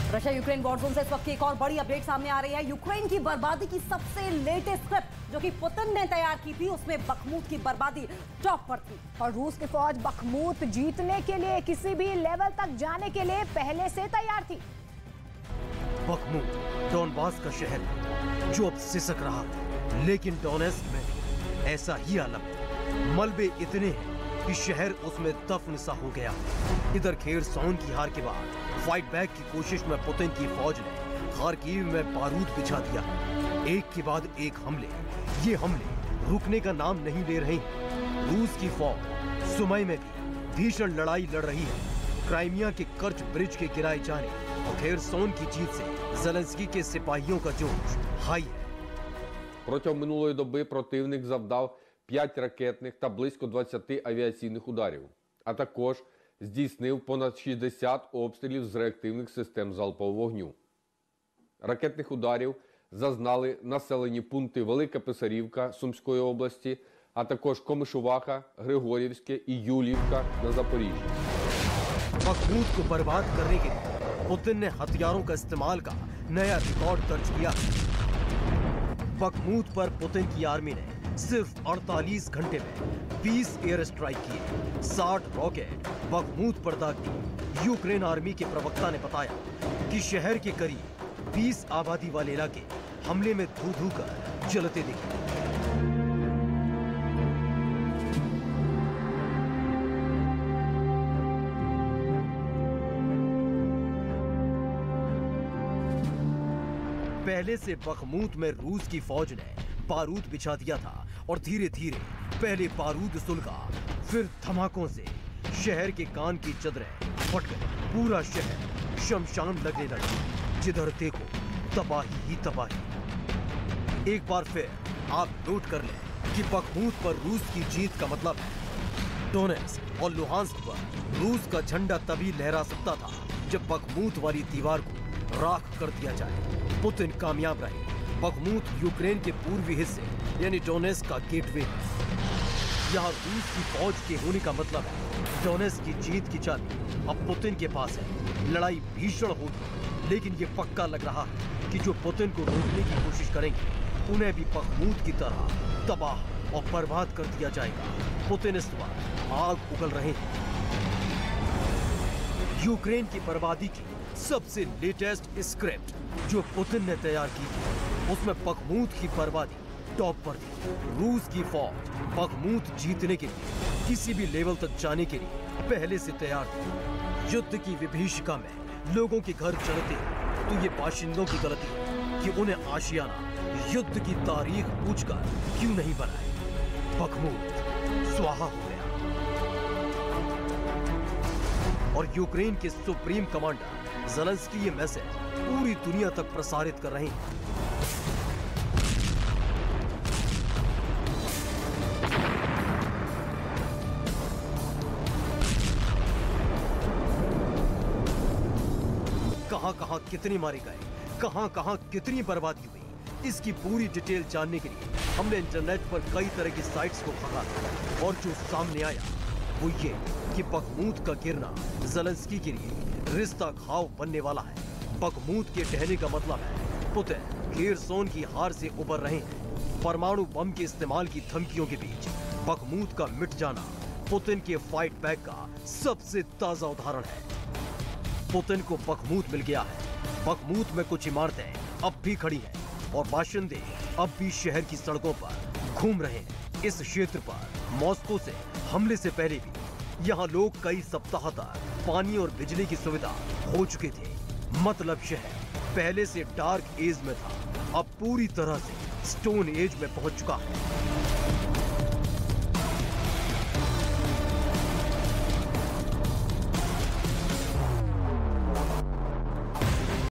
Russia Ukraine war zone से इस वक्त की एक और बड़ी अपडेट सामने आ रही है। यूक्रेन की बर्बादी की सबसे लेटेस्ट स्क्रिप्ट जो कि पुतिन ने तैयार की थी, उसमें बखमूत की बर्बादी टॉप पर थी। और रूस की फौज बखमूत जीतने के लिए किसी भी लेवल तक जाने के लिए पहले से तैयार थी। बखमूत डॉनबास का शहर जो अब सिसक रहा है, लेकिन डोनेस्क में ऐसा ही आलम है। मलबे इतने हैं कि शहर उसमें दफन सा हो गया। इधर खेरसोन की हार के बाद फाइट बैक की कोशिश में पुतिन की फौज ने खार्किव में बारूद बिछा दिया। एक के बाद एक हमले, ये हमले रुकने का नाम नहीं ले रहे हैं। रूस की फौज सुमई में भी भीषण लड़ाई लड़ रही है। क्राइमिया के कर्च ब्रिज के गिराए जाने और खेरसोन की जीत से ज़ेलेंस्की के सिपाहियों का जोश हाई है। Протягом минулої доби противник завдав 5 ракетних та близько 20 авіаційних ударів, а також здійснив понад 60 обстрілів з реактивних систем залпового вогню. Ракетних ударів зазнали населені пункти Велика Писарівка Сумської області, а також Комишуваха, Григорівське і Юлівка на Запоріжжі. बखमूत को बर्बाद करने के लिए पुतिन ने हथियारों का इस्तेमाल का नया रिकॉर्ड दर्ज किया। बखमूत पर पुतिन की आर्मी ने सिर्फ 48 घंटे में 20 एयर स्ट्राइक किए, 60 रॉकेट बखमूत पर दाग दिए। यूक्रेन आर्मी के प्रवक्ता ने बताया कि शहर के करीब 20 आबादी वाले इलाके हमले में धू-धू कर जलते दिखे। पहले से बखमूत में रूस की फौज ने बारूद बिछा दिया था और धीरे धीरे पहले बारूद सुलगा, फिर धमाकों से शहर के कान की चदरें फट गई। पूरा शहर शमशान लगने लगा। जिधर देखो तबाही ही तबाही। एक बार फिर आप नोट कर लें कि बखमूत पर रूस की जीत का मतलब है डोनेस्क और लुहांस्क पर रूस का झंडा तभी लहरा सकता था जब बखमूत वाली दीवार को राख कर दिया जाए। पुतिन कामयाब रहे। बखमूत यूक्रेन के पूर्वी हिस्से यानी डोनेस्क का गेटवे है। यहाँ रूस की फौज के होने का मतलब है डोनेस्क की जीत की चाबी अब पुतिन के पास है। लड़ाई भीषण होगी, लेकिन ये पक्का लग रहा है कि जो पुतिन को रोकने की कोशिश करेंगे उन्हें भी बखमूत की तरह तबाह और बर्बाद कर दिया जाएगा। पुतिन इस बार आग उगल रहे हैं। यूक्रेन की बर्बादी की सबसे लेटेस्ट स्क्रिप्ट जो पुतिन ने तैयार की थी, उसमें बखमूत की बर्बादी टॉप पर थी। रूस की फौज बखमूत जीतने के लिए किसी भी लेवल तक जाने के लिए पहले से तैयार थी। युद्ध की विभीषिका में लोगों के घर चढ़ते तो ये बाशिंदों की गलती है कि उन्हें आशियाना युद्ध की तारीख पूछकर क्यों नहीं बनाए। बखमूत स्वाहा हो गया और यूक्रेन के सुप्रीम कमांडर ज़ेलेंस्की ये मैसेज पूरी दुनिया तक प्रसारित कर रहे हैं। कहां-कहां कितने मारे गए, कहां-कहां कितनी बर्बादी हुई, इसकी पूरी डिटेल जानने के लिए हमने इंटरनेट पर कई तरह की साइट्स को खंगाला और जो सामने आया वो ये कि बखमूत का गिरना ज़ेलेंस्की के लिए रिश्ता घाव बनने वाला है। बखमूत के ढहने का मतलब है पुतिन खेरसोन की हार से उबर रहे हैं। परमाणु बम के इस्तेमाल की धमकियों के बीच बखमूत का मिट जाना पुतिन के फाइट बैक का सबसे ताजा उदाहरण है। पुतिन को बखमूत मिल गया है। बखमूत में कुछ इमारतें अब भी खड़ी हैं और बाशिंदे अब भी शहर की सड़कों पर घूम रहे हैं। इस क्षेत्र पर मॉस्को से हमले से पहले भी यहाँ लोग कई सप्ताह तक पानी और बिजली की सुविधा हो चुके थे। मतलब शहर पहले से डार्क एज में था, अब पूरी तरह से स्टोन एज में पहुंच चुका है।